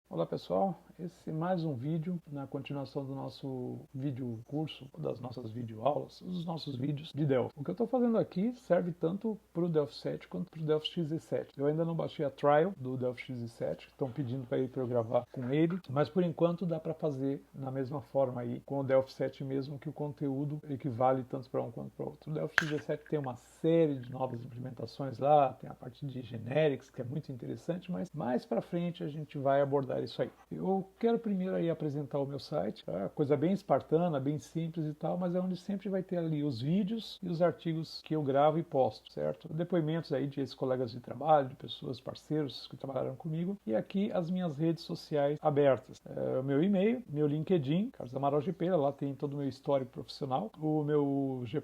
Olá pessoal, esse é mais um vídeo na continuação do nosso vídeo curso, das nossas videoaulas, dos nossos vídeos de Delphi. O que eu estou fazendo aqui serve tanto para o Delphi 7 quanto para o Delphi XZ7. Eu ainda não baixei a trial do Delphi XZ7, estão pedindo para eu gravar com ele, mas por enquanto dá para fazer na mesma forma aí com o Delphi 7 mesmo, que o conteúdo equivale tanto para um quanto para o outro. O Delphi XZ7 tem uma série de novas implementações lá, tem a parte de generics que é muito interessante, mas mais para frente a gente vai abordar isso aí. Eu quero primeiro aí apresentar o meu site, tá? Coisa bem espartana, bem simples e tal, mas é onde sempre vai ter ali os vídeos e os artigos que eu gravo e posto, certo? Depoimentos aí de ex-colegas de trabalho, de pessoas, parceiros que trabalharam comigo, e aqui as minhas redes sociais abertas. O meu e-mail, meu LinkedIn, Carlos Amaral GP, lá tem todo o meu histórico profissional, o meu G+,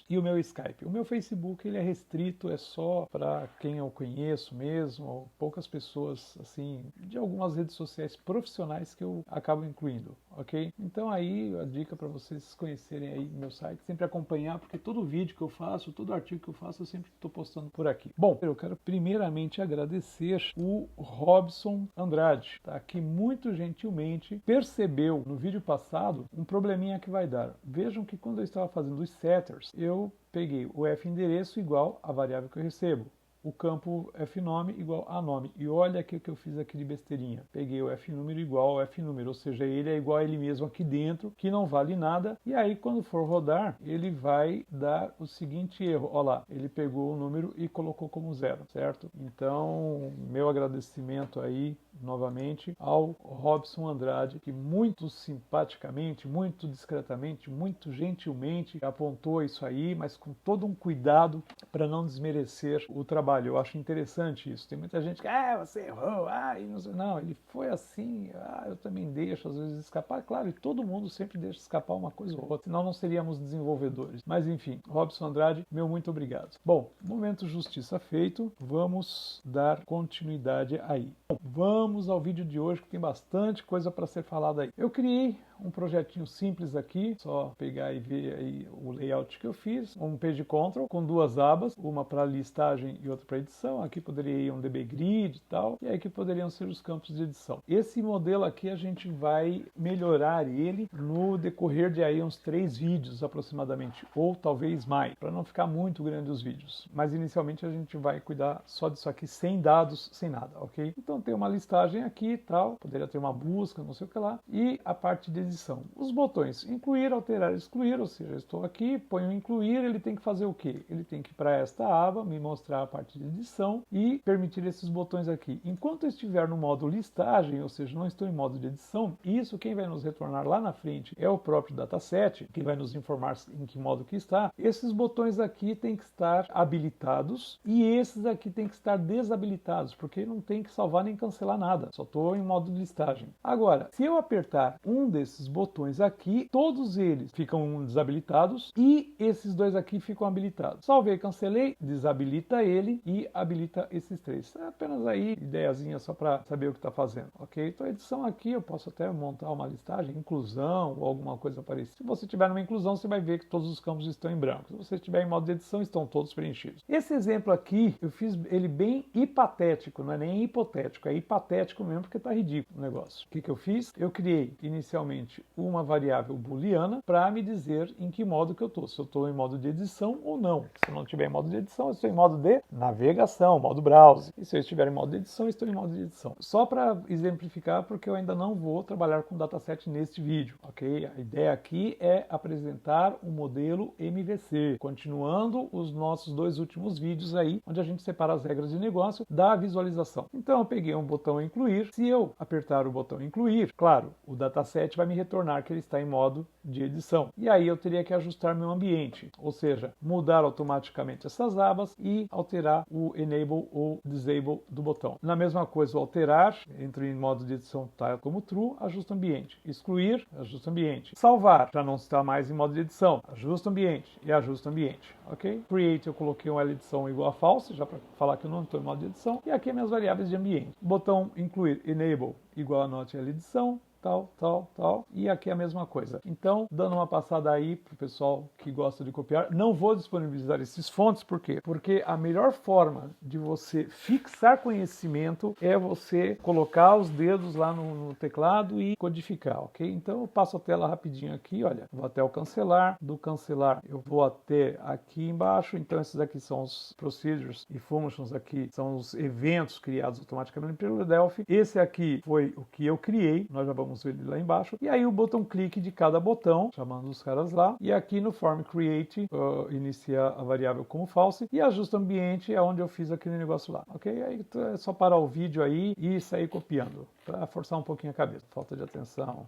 e o meu Skype. O meu Facebook, ele é restrito, é só para quem eu conheço mesmo, poucas pessoas, assim, de algumas redes sociais profissionais que eu acabo incluindo, ok? Então aí a dica para vocês conhecerem aí meu site, sempre acompanhar, porque todo vídeo que eu faço, todo artigo que eu faço, eu sempre estou postando por aqui. Bom, eu quero primeiramente agradecer o Robson Andrade, tá? Que muito gentilmente percebeu no vídeo passado um probleminha que vai dar. Vejam que quando eu estava fazendo os setters, eu peguei o f-endereço igual a variável que eu recebo, o campo fnome igual a nome. E olha aqui o que eu fiz aqui de besteirinha. Peguei o fnúmero igual ao fnúmero, ou seja, ele é igual a ele mesmo aqui dentro, que não vale nada. E aí, quando for rodar, ele vai dar o seguinte erro. Olha lá, ele pegou o número e colocou como zero, certo? Então, meu agradecimento aí, novamente, ao Robson Andrade, que muito simpaticamente, muito discretamente, muito gentilmente apontou isso aí, mas com todo um cuidado para não desmerecer o trabalho. Eu acho interessante isso. Tem muita gente que, você errou, e não sei. Não, ele foi assim, eu também deixo às vezes escapar. Claro, e todo mundo sempre deixa escapar uma coisa ou outra, senão não seríamos desenvolvedores. Mas enfim, Robson Andrade, meu muito obrigado. Bom, momento justiça feito, vamos dar continuidade aí. Bom, vamos ao vídeo de hoje, que tem bastante coisa para ser falada aí. Eu criei um projetinho simples aqui, só pegar e ver aí o layout que eu fiz, um page control com duas abas, uma para listagem e outra para edição. Aqui poderia ir um DB Grid e tal, e aqui poderiam ser os campos de edição. Esse modelo aqui a gente vai melhorar ele no decorrer de aí uns 3 vídeos aproximadamente, ou talvez mais, para não ficar muito grande os vídeos. Mas inicialmente a gente vai cuidar só disso aqui, sem dados, sem nada, ok? Então tem uma listagem aqui e tal, poderia ter uma busca, não sei o que lá, e a parte de edição. Os botões incluir, alterar, excluir, ou seja, eu estou aqui, ponho incluir, ele tem que fazer o quê? Ele tem que ir para esta aba, me mostrar a parte de edição e permitir esses botões aqui. Enquanto eu estiver no modo listagem, ou seja, não estou em modo de edição, isso quem vai nos retornar lá na frente é o próprio dataset, que vai nos informar em que modo que está. Esses botões aqui têm que estar habilitados e esses aqui têm que estar desabilitados, porque não tem que salvar nem cancelar nada, só estou em modo de listagem. Agora, se eu apertar um desses botões aqui, todos eles ficam desabilitados e esses dois aqui ficam habilitados. Salvei, cancelei, desabilita ele e habilita esses três. É apenas aí ideiazinha só para saber o que está fazendo, ok? Então a edição aqui eu posso até montar uma listagem, inclusão ou alguma coisa parecida. Se você tiver numa inclusão, você vai ver que todos os campos estão em branco. Se você estiver em modo de edição, estão todos preenchidos. Esse exemplo aqui, eu fiz ele bem hipatético, não é nem hipotético, é hipatético mesmo porque está ridículo o negócio. O que eu fiz? Eu criei inicialmente uma variável booleana para me dizer em que modo que eu estou, se eu estou em modo de edição ou não. Se eu não estiver em modo de edição, eu estou em modo de navegação, modo browse. E se eu estiver em modo de edição, eu estou em modo de edição. Só para exemplificar, porque eu ainda não vou trabalhar com dataset neste vídeo, ok? A ideia aqui é apresentar um modelo MVC, continuando os nossos 2 últimos vídeos aí, onde a gente separa as regras de negócio da visualização. Então eu peguei um botão incluir. Se eu apertar o botão incluir, claro, o dataset vai me retornar que ele está em modo de edição. E aí eu teria que ajustar meu ambiente, ou seja, mudar automaticamente essas abas e alterar o enable ou disable do botão. Na mesma coisa, o alterar, entro em modo de edição tá como true, ajusta ambiente. Excluir, ajusta ambiente. Salvar, já não está mais em modo de edição, ajusta ambiente e ajusta ambiente, ok? Create, eu coloquei uma edição igual a false, já para falar que eu não estou em modo de edição. E aqui minhas variáveis de ambiente. Botão incluir, enable, igual a not edição. tal, e aqui a mesma coisa. Então, dando uma passada aí para o pessoal que gosta de copiar, não vou disponibilizar esses fontes, por quê? Porque a melhor forma de você fixar conhecimento é você colocar os dedos lá no teclado e codificar, ok? Então, eu passo a tela rapidinho aqui, olha, vou até o cancelar, do cancelar eu vou até aqui embaixo, então esses aqui são os procedures e functions aqui, são os eventos criados automaticamente pelo Delphi. Esse aqui foi o que eu criei, nós já vamos ver ele lá embaixo, e aí o botão clique de cada botão, chamando os caras lá, e aqui no form create, inicia a variável como false, e ajusta ambiente é onde eu fiz aquele negócio lá, ok? Aí é só parar o vídeo aí e sair copiando, para forçar um pouquinho a cabeça, falta de atenção.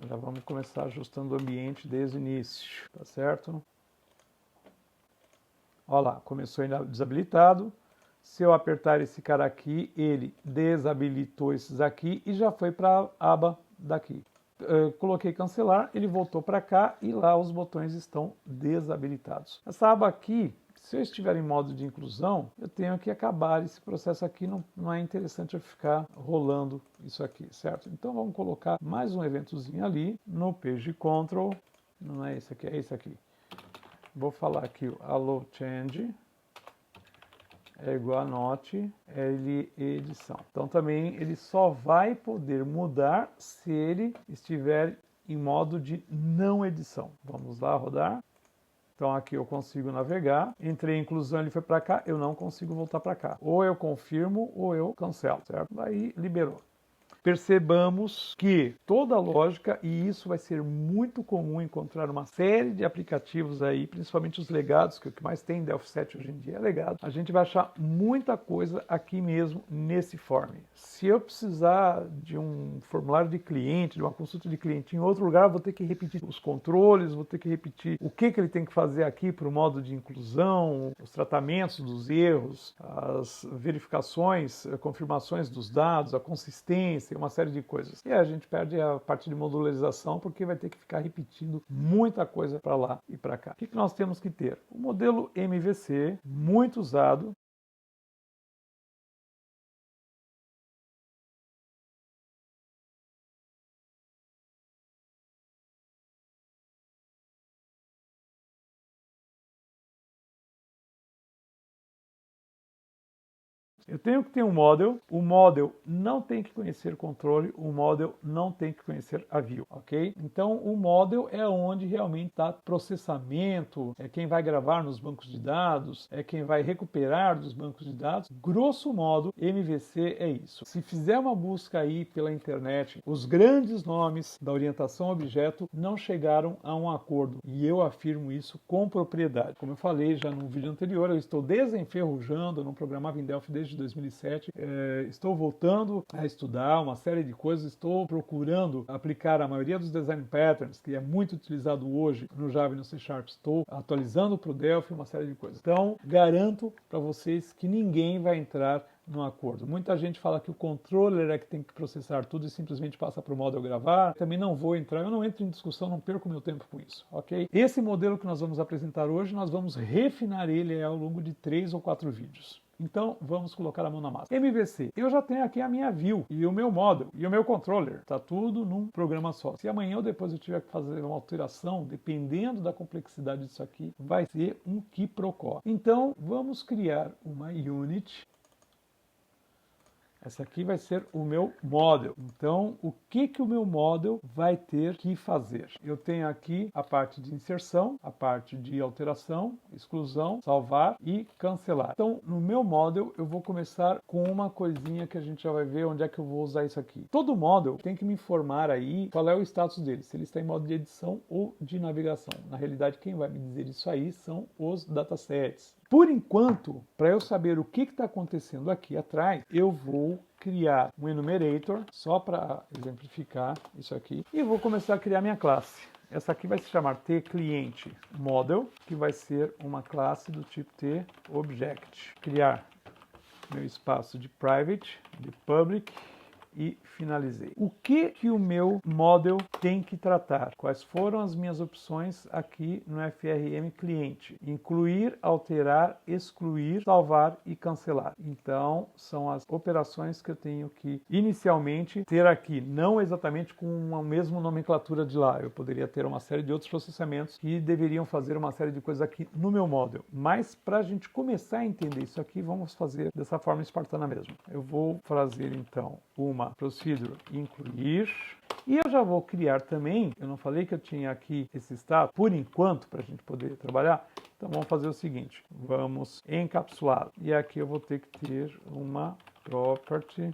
Já vamos começar ajustando o ambiente desde o início, tá certo? Olha lá, começou desabilitado. Se eu apertar esse cara aqui, ele desabilitou esses aqui e já foi para a aba daqui. Coloquei cancelar, ele voltou para cá e lá os botões estão desabilitados. Essa aba aqui, se eu estiver em modo de inclusão, eu tenho que acabar esse processo aqui, não é interessante eu ficar rolando isso aqui, certo? Então vamos colocar mais um eventozinho ali no page control, não é esse aqui, é esse aqui. Vou falar aqui o allow change é igual a not edição. Então também ele só vai poder mudar se ele estiver em modo de não edição. Vamos lá rodar. Então aqui eu consigo navegar, entrei em inclusão, ele foi para cá, eu não consigo voltar para cá. Ou eu confirmo ou eu cancelo, certo? Aí liberou. Percebamos que toda a lógica, e isso vai ser muito comum encontrar uma série de aplicativos aí, principalmente os legados, que o que mais tem em Delphi 7 hoje em dia é legado, a gente vai achar muita coisa aqui mesmo nesse form. Se eu precisar de um formulário de cliente, de uma consulta de cliente em outro lugar, vou ter que repetir os controles, vou ter que repetir o que ele tem que fazer aqui para o modo de inclusão, os tratamentos dos erros, as verificações, confirmações dos dados, a consistência, uma série de coisas. E a gente perde a parte de modularização porque vai ter que ficar repetindo muita coisa para lá e para cá. O que nós temos que ter? O modelo MVC, muito usado. Eu tenho que ter um model, o model não tem que conhecer controle, o model não tem que conhecer a view, ok? Então o model é onde realmente está processamento, é quem vai gravar nos bancos de dados, é quem vai recuperar dos bancos de dados. Grosso modo, MVC é isso. Se fizer uma busca aí pela internet, os grandes nomes da orientação a objeto não chegaram a um acordo, e eu afirmo isso com propriedade. Como eu falei já no vídeo anterior, eu estou desenferrujando, eu não programava em Delphi desde 2007, estou voltando a estudar uma série de coisas, estou procurando aplicar a maioria dos design patterns, que é muito utilizado hoje no Java e no C#, estou atualizando para o Delphi uma série de coisas. Então, garanto para vocês que ninguém vai entrar num acordo. Muita gente fala que o controller é que tem que processar tudo e simplesmente passa para o model gravar. Também não vou entrar, eu não entro em discussão, não perco meu tempo com isso, ok? Esse modelo que nós vamos apresentar hoje, nós vamos refinar ele ao longo de 3 ou 4 vídeos. Então, vamos colocar a mão na massa. MVC, eu já tenho aqui a minha view e o meu model e o meu controller. Está tudo num programa só. Se amanhã ou depois eu tiver que fazer uma alteração, dependendo da complexidade disso aqui, vai ser um quiprocó. Então, vamos criar uma unit. Essa aqui vai ser o meu model. Então, o que o meu model vai ter que fazer? Eu tenho aqui a parte de inserção, a parte de alteração, exclusão, salvar e cancelar. Então, no meu model, eu vou começar com uma coisinha que a gente já vai ver onde é que eu vou usar isso aqui. Todo model tem que me informar aí qual é o status dele, se ele está em modo de edição ou de navegação. Na realidade, quem vai me dizer isso aí são os datasets. Por enquanto, para eu saber o que está acontecendo aqui atrás, eu vou criar um enumerator, só para exemplificar isso aqui, e vou começar a criar minha classe. Essa aqui vai se chamar tClientModel, que vai ser uma classe do tipo tObject. Criar meu espaço de private, de public, e finalizei. O que o meu model tem que tratar? Quais foram as minhas opções aqui no FRM cliente? Incluir, alterar, excluir, salvar e cancelar. Então, são as operações que eu tenho que inicialmente ter aqui, não exatamente com a mesma nomenclatura de lá. Eu poderia ter uma série de outros processamentos que deveriam fazer uma série de coisas aqui no meu model. Mas para a gente começar a entender isso aqui, vamos fazer dessa forma espartana mesmo. Eu vou fazer então uma procedure incluir. E eu já vou criar também, eu não falei que eu tinha aqui esse status, por enquanto, para a gente poder trabalhar. Então vamos fazer o seguinte, vamos encapsular. E aqui eu vou ter que ter uma property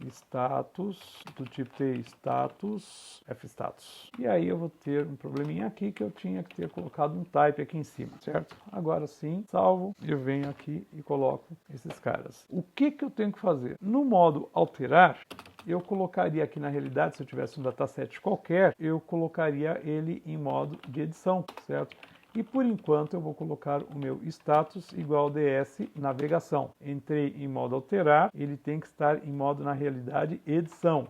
status, do tipo T status, F status. E aí eu vou ter um probleminha aqui que eu tinha que ter colocado um type aqui em cima, certo? Agora sim, salvo, eu venho aqui e coloco esses caras. O que eu tenho que fazer? No modo alterar, eu colocaria aqui na realidade, se eu tivesse um dataset qualquer, eu colocaria ele em modo de edição, certo? E por enquanto eu vou colocar o meu status igual ds navegação. Entrei em modo alterar, ele tem que estar em modo na realidade edição.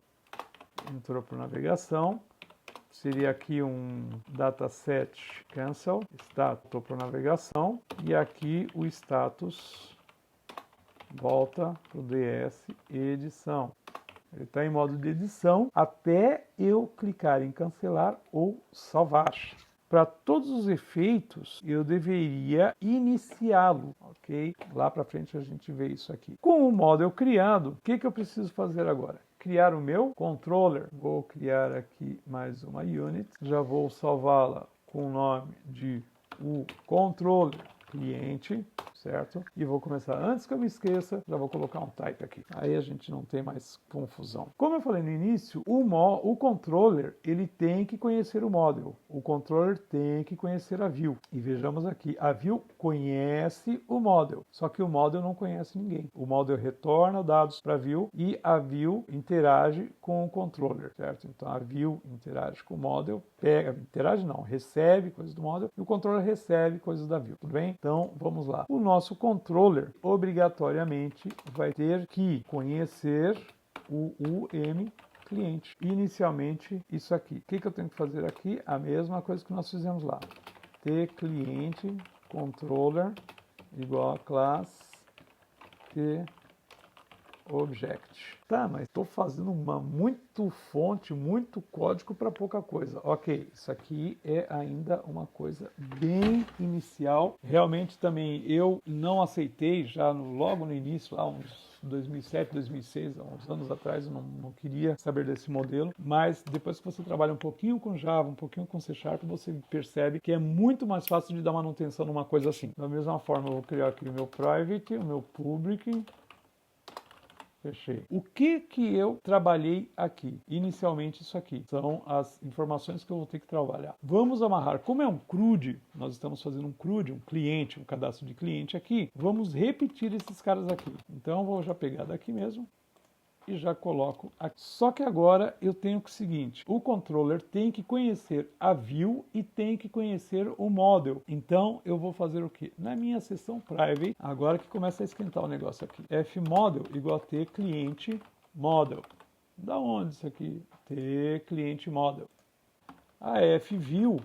Entrou para navegação, seria aqui um dataset cancel, status para navegação, e aqui o status volta para o ds edição. Ele está em modo de edição até eu clicar em cancelar ou salvar. Para todos os efeitos, eu deveria iniciá-lo, ok? Lá para frente a gente vê isso aqui. Com o model criado, o que eu preciso fazer agora? Criar o meu controller. Vou criar aqui mais uma unit. Já vou salvá-la com o nome de o controller cliente, certo? E vou começar, antes que eu me esqueça, já vou colocar um type aqui. Aí a gente não tem mais confusão. Como eu falei no início, o controller, ele tem que conhecer o model. O controller tem que conhecer a view. E vejamos aqui, a view conhece o model, só que o model não conhece ninguém. O model retorna dados para a view e a view interage com o controller, certo? Então a view interage com o model, interage não, recebe coisas do model e o controller recebe coisas da view, tudo bem? Então vamos lá. O nosso controller obrigatoriamente vai ter que conhecer o UM cliente. Inicialmente isso aqui. O que eu tenho que fazer aqui? A mesma coisa que nós fizemos lá. T cliente controller igual a class T object. Tá, mas estou fazendo muito fonte, muito código para pouca coisa. Ok, isso aqui é ainda uma coisa bem inicial. Realmente também eu não aceitei já logo no início, lá uns 2007, 2006, há uns anos atrás, eu não queria saber desse modelo, mas depois que você trabalha um pouquinho com Java, um pouquinho com C Sharp, você percebe que é muito mais fácil de dar manutenção numa coisa assim. Da mesma forma, eu vou criar aqui o meu private, o meu public. Fechei. O que eu trabalhei aqui? Inicialmente isso aqui. São as informações que eu vou ter que trabalhar. Vamos amarrar. Como é um CRUD, nós estamos fazendo um CRUD, um cliente, um cadastro de cliente aqui. Vamos repetir esses caras aqui. Então eu vou já pegar daqui mesmo e já coloco aqui. Só que agora eu tenho que o seguinte, o controller tem que conhecer a view e tem que conhecer o model. Então eu vou fazer o quê? Na minha seção private, agora que começa a esquentar o negócio aqui, fModel igual a t cliente model. Da onde isso aqui? T cliente model. A fView,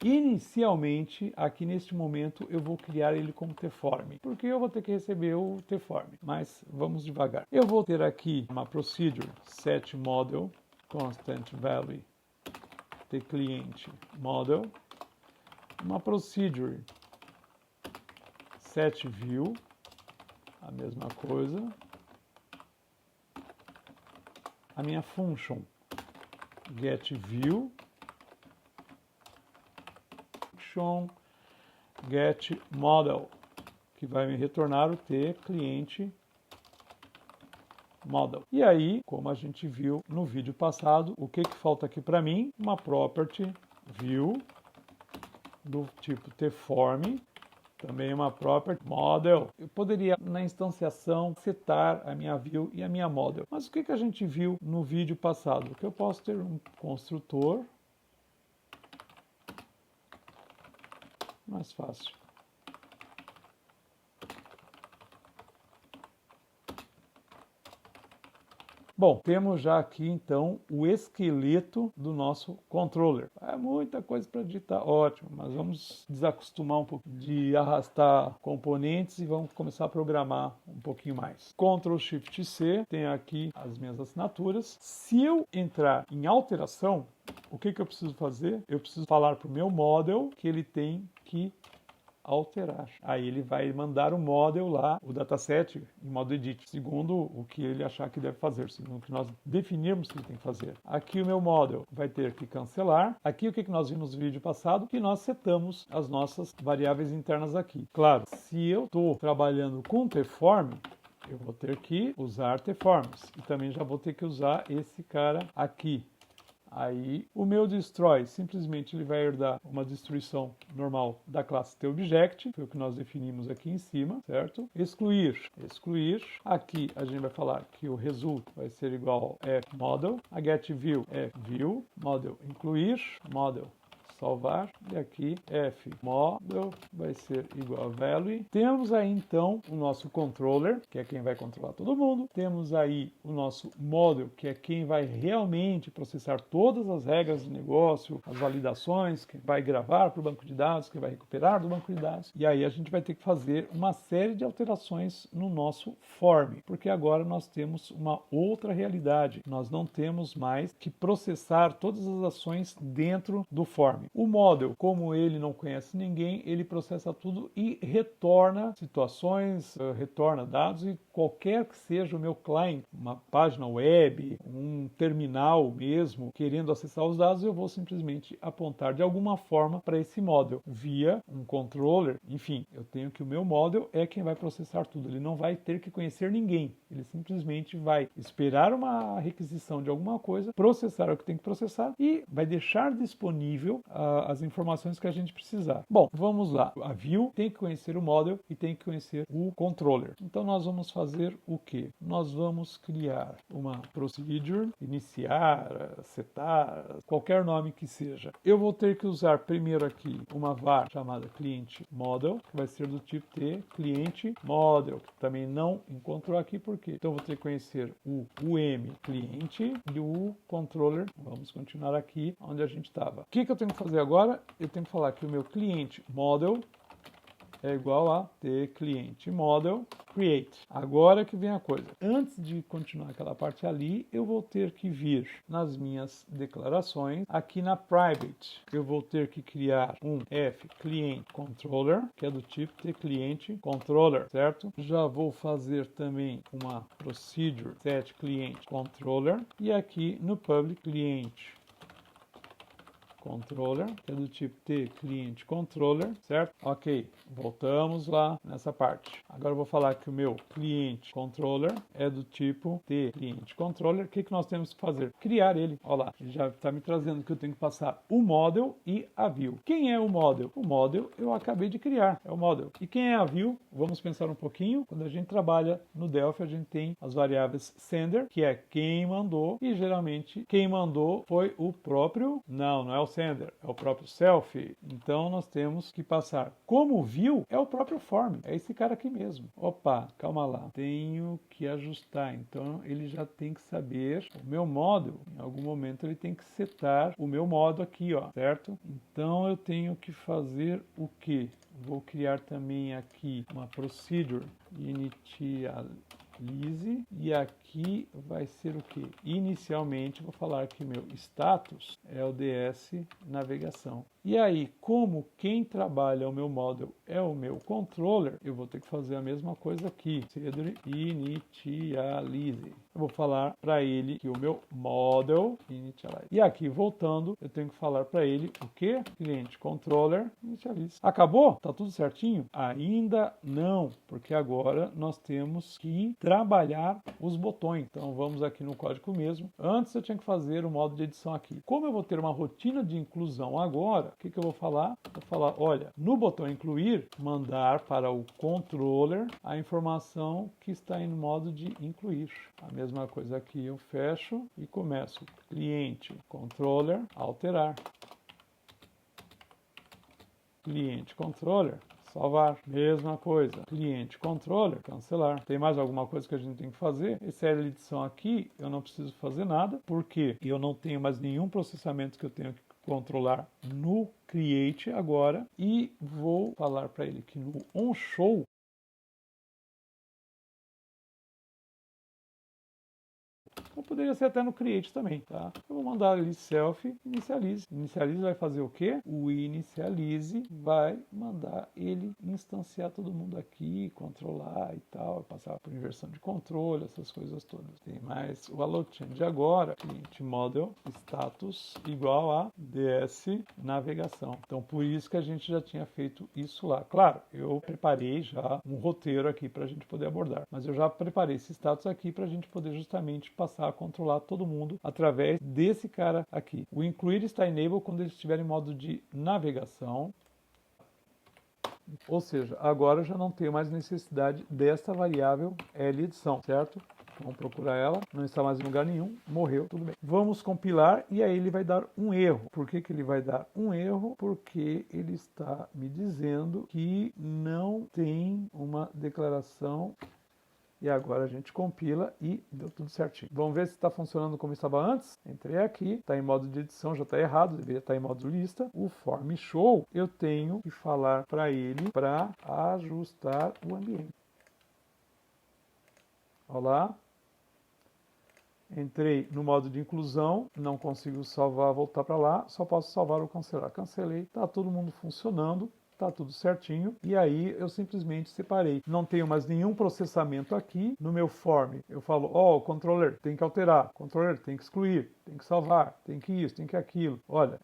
inicialmente, aqui neste momento, eu vou criar ele como tform, porque eu vou ter que receber o tform, mas vamos devagar. Eu vou ter aqui uma procedure setModel, constant value, tClient model, uma procedure setView, a mesma coisa, a minha function getView, getModel, que vai me retornar o tClient model. E aí, como a gente viu no vídeo passado, o que falta aqui para mim? Uma property view do tipo tform, também uma property model. Eu poderia, na instanciação, setar a minha view e a minha model. Mas o que a gente viu no vídeo passado? Que eu posso ter um construtor mais fácil. Bom, temos já aqui então o esqueleto do nosso controller. É muita coisa para digitar, ótimo, mas vamos desacostumar um pouco de arrastar componentes e vamos começar a programar um pouquinho mais. Ctrl Shift C, tem aqui as minhas assinaturas. Se eu entrar em alteração, o que eu preciso fazer? Eu preciso falar para o meu model que ele tem que alterar. Aí ele vai mandar o model lá, o dataset, em modo edit, segundo o que ele achar que deve fazer, segundo o que nós definirmos que ele tem que fazer. Aqui o meu model vai ter que cancelar. Aqui o que nós vimos no vídeo passado? Que nós setamos as nossas variáveis internas aqui. Claro, se eu estou trabalhando com tform, eu vou ter que usar tforms. E também já vou ter que usar esse cara aqui. Aí o meu destroy, simplesmente ele vai herdar uma destruição normal da classe TObject, foi o que nós definimos aqui em cima, certo? Excluir. Aqui a gente vai falar que o result vai ser igual a model, a getView é view, model incluir, model salvar, e aqui f model vai ser igual a value. Temos aí então o nosso controller, que é quem vai controlar todo mundo. Temos aí o nosso model, que é quem vai realmente processar todas as regras do negócio, as validações, que vai gravar para o banco de dados, que vai recuperar do banco de dados. E aí a gente vai ter que fazer uma série de alterações no nosso form, porque agora nós temos uma outra realidade. Nós não temos mais que processar todas as ações dentro do form. O model, como ele não conhece ninguém, ele processa tudo e retorna situações, retorna dados, e qualquer que seja o meu client, uma página web, um terminal mesmo, querendo acessar os dados, eu vou simplesmente apontar de alguma forma para esse model, via um controller. Enfim, eu tenho que o meu model é quem vai processar tudo, ele não vai ter que conhecer ninguém, ele simplesmente vai esperar uma requisição de alguma coisa, processar o que tem que processar e vai deixar disponível as informações que a gente precisar. Bom, vamos lá. A view tem que conhecer o model e tem que conhecer o controller. Então nós vamos fazer o que? Nós vamos criar uma procedure, iniciar, setar, qualquer nome que seja. Eu vou ter que usar primeiro aqui uma var chamada cliente model, que vai ser do tipo T, cliente model, que também não encontrou aqui, por quê? Então eu vou ter que conhecer o UM cliente e o controller. Vamos continuar aqui onde a gente estava. O que eu tenho que fazer agora? Eu tenho que falar que o meu cliente model é igual a cliente model create. Agora que vem a coisa. Antes de continuar aquela parte ali, eu vou ter que vir nas minhas declarações, aqui na private, eu vou ter que criar um f client controller, que é do tipo cliente controller, certo? Já vou fazer também uma procedure set client controller, e aqui no public cliente controller, que é do tipo cliente controller, certo? Ok, voltamos lá nessa parte. Agora eu vou falar que o meu cliente controller é do tipo cliente controller. O que nós temos que fazer? Criar ele. Olha lá, ele já está me trazendo que eu tenho que passar o model e a view. Quem é o model? O model eu acabei de criar, é o model. E quem é a view? Vamos pensar um pouquinho. Quando a gente trabalha no Delphi, a gente tem as variáveis sender, que é quem mandou, e geralmente quem mandou foi o próprio, não é o sender, é o próprio self. Então nós temos que passar como view é o próprio form, é esse cara aqui mesmo. Opa, calma lá, tenho que ajustar. Então ele já tem que saber o meu modo. Em algum momento ele tem que setar o meu modo aqui, ó, certo? Então eu tenho que fazer o que? Vou criar também aqui uma procedure initialize, e aqui vai ser o que? Inicialmente vou falar que meu status é o DS navegação. E aí, como quem trabalha o meu model é o meu controller, eu vou ter que fazer a mesma coisa aqui. Procedure initialize. Eu vou falar para ele que o meu model initialize. E aqui, voltando, eu tenho que falar para ele o que? Cliente controller initialize. Acabou? Tá tudo certinho? Ainda não, porque agora nós temos que trabalhar os botões. Então vamos aqui no código mesmo. Antes eu tinha que fazer o modo de edição aqui. Como eu vou ter uma rotina de inclusão agora, o que eu vou falar? Vou falar, olha, no botão incluir, mandar para o controller a informação que está em modo de incluir. A mesma coisa aqui, eu fecho e começo. Cliente, controller, alterar. Cliente, controller, salvar. Mesma coisa, cliente controller, cancelar. Tem mais alguma coisa que a gente tem que fazer? Esse L edição aqui, eu não preciso fazer nada, porque eu não tenho mais nenhum processamento que eu tenho que controlar no create agora, e vou falar para ele que no onShow ou poderia ser até no create também, tá? Eu vou mandar ali self inicialize. Inicialize vai fazer o quê? O inicialize vai mandar ele instanciar todo mundo aqui, controlar e tal, passar por inversão de controle, essas coisas todas. Tem mais o allowed change agora, client model status igual a ds navegação. Então por isso que a gente já tinha feito isso lá. Claro, eu preparei já um roteiro aqui para a gente poder abordar, mas eu já preparei esse status aqui para a gente poder justamente passar a controlar todo mundo através desse cara aqui. O incluir está enable quando ele estiver em modo de navegação. Ou seja, agora eu já não tenho mais necessidade dessa variável L edição, certo? Vamos procurar ela, não está mais em lugar nenhum, morreu, tudo bem. Vamos compilar e aí ele vai dar um erro. Por que que ele vai dar um erro? Porque ele está me dizendo que não tem uma declaração. E agora a gente compila e deu tudo certinho. Vamos ver se está funcionando como estava antes. Entrei aqui, está em modo de edição, já está errado, deveria estar em modo lista. O form show, eu tenho que falar para ele para ajustar o ambiente. Olha lá. Entrei no modo de inclusão, não consigo salvar, voltar para lá, só posso salvar ou cancelar. Cancelei, está todo mundo funcionando. Tá tudo certinho, e aí eu simplesmente separei. Não tenho mais nenhum processamento aqui. No meu form, eu falo, ó, controller tem que alterar, controller tem que excluir, tem que salvar, tem que isso, tem que aquilo. Olha,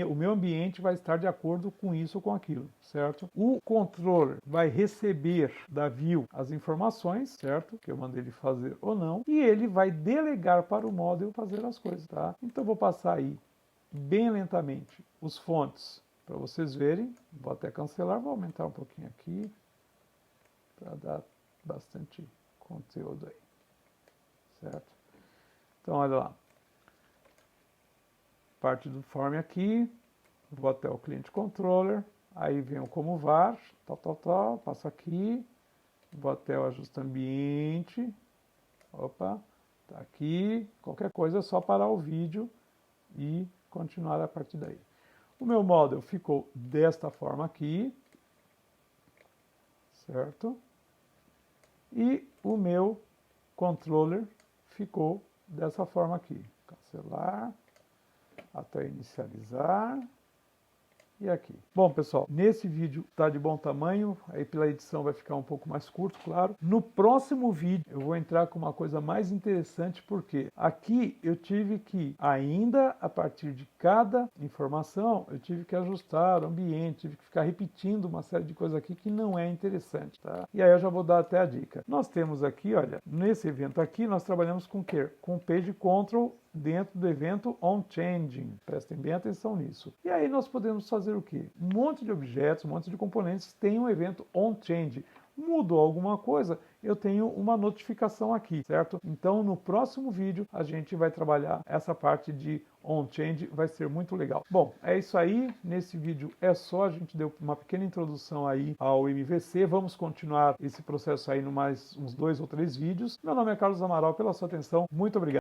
o meu ambiente vai estar de acordo com isso ou com aquilo, certo? O controller vai receber da view as informações, certo? Que eu mandei ele fazer ou não, e ele vai delegar para o model fazer as coisas, tá? Então eu vou passar aí, bem lentamente, os fontes, para vocês verem. Vou até cancelar, vou aumentar um pouquinho aqui para dar bastante conteúdo aí, certo? Então olha lá, parte do form aqui, vou até o cliente controller, aí venho como var, passo aqui, vou até o ajuste ambiente, opa, tá aqui, qualquer coisa é só parar o vídeo e continuar a partir daí. O meu model ficou desta forma aqui, certo? E o meu controller ficou dessa forma aqui. Cancelar, até inicializar. E aqui. Bom, pessoal, nesse vídeo está de bom tamanho, aí pela edição vai ficar um pouco mais curto, claro. No próximo vídeo eu vou entrar com uma coisa mais interessante, porque aqui eu tive que, ainda a partir de cada informação, eu tive que ajustar o ambiente, tive que ficar repetindo uma série de coisas aqui que não é interessante, tá? E aí eu já vou dar até a dica. Nós temos aqui, olha, nesse evento aqui, nós trabalhamos com o quê? Com Page Control dentro do evento onChanging. Prestem bem atenção nisso. E aí nós podemos fazer o quê? Um monte de objetos, um monte de componentes tem um evento onChange. Mudou alguma coisa, eu tenho uma notificação aqui, certo? Então no próximo vídeo a gente vai trabalhar essa parte de onChange, vai ser muito legal. Bom, é isso aí. Nesse vídeo é só, a gente deu uma pequena introdução aí ao MVC. Vamos continuar esse processo aí no mais uns 2 ou 3 vídeos. Meu nome é Carlos Amaral, pela sua atenção. Muito obrigado.